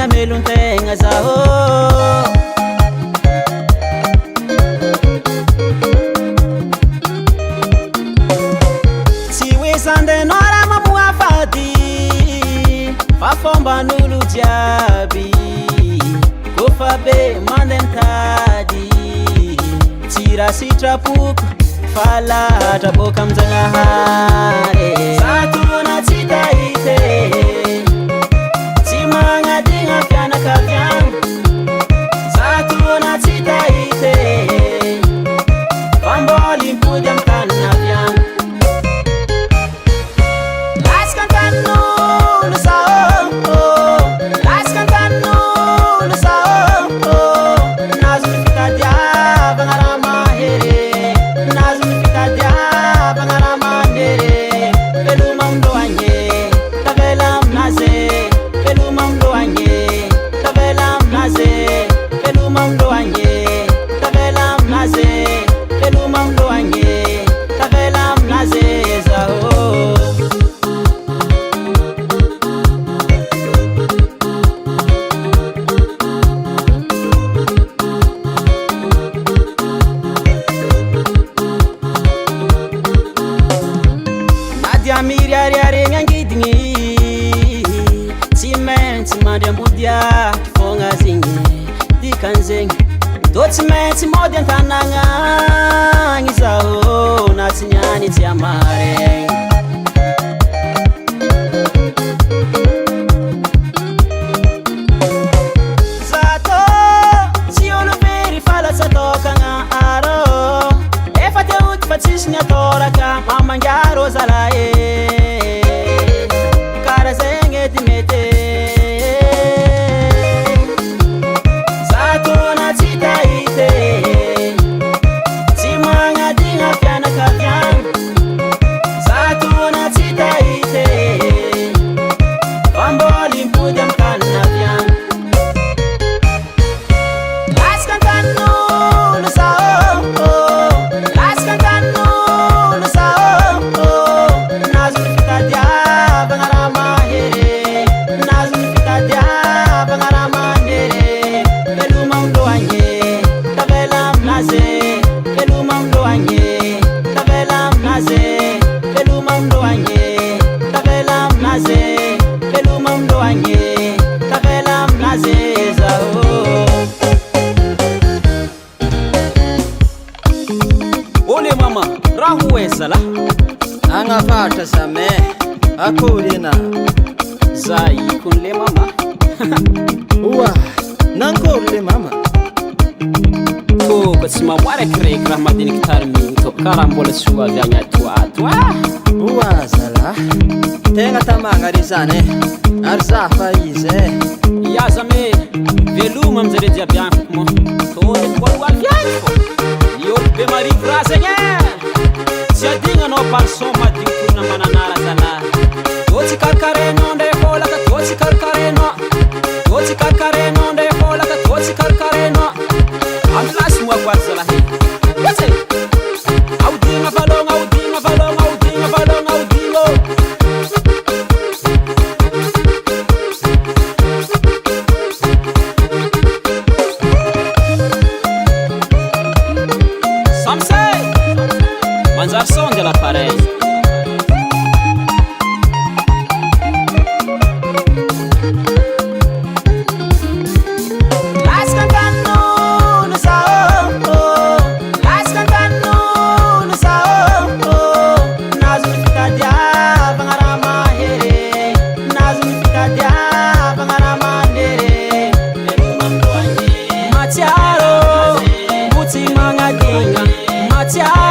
tegna melon-tegna zaho tsy hoe zandenao raha mamoa fady fa fomban'olo jiaby kofa be mandeha mitady tsy raha sitrapoko fa lahatra boka amin'Jagnahary satona tsy tahite tsy magnadigna fianakaviagna satona tsy tahite fa mboly mipody amin'ny taninaviagna lasaka an-tanin'olo zaho lasaka an-tanin'olo zaho nazo ny fitadiavagna raha mahere nazo ny fitadiavagna raha mahere veloma amin'loagny tavela aminazy veloma amin'loagny tavela aminazy veloma amin'loagny tavela aminazy veloma amin'loagny tavela aminazy zaho Amiry ariaregny angidigny tsy maintsy mandry ambodia fogna zegny dikan'zegny tô tsy maintsy mody an-tanagna agny zaho na tsy niany tsy amaregny zato tsy olo very fa latsa tokagna arô efa teoty fa tsisy ny atoraka mamangaro zalahy Ole mama, raha hoezala agnafatra zame akorina zay ikon'le mama oa nankory le mama kôka tsy mamoara kiraiky raha madiniky tariminy tô karaha mbola tsy ho avy agny atoato oa zala tegna tamagna re zany ary za fa izy iaza me veloma amin'zare jiaby agny foko mo tôny mbola ho avy agny fô olo be marivo raha zegny tsy adigna anao parson madigny tourna mananara zalahy tô tsy karikarenao ndray folaka tô tsy karikarenao tô tsy karikarenao ndray folaka tô tsy karikarenao amin'ny lasy moakoaty zalahy oatsy aodigna valogna aodigna valogna aodigna valogna aodigno manjary sondy à l'appareil Matiaro, buti mangadinga, Matiaro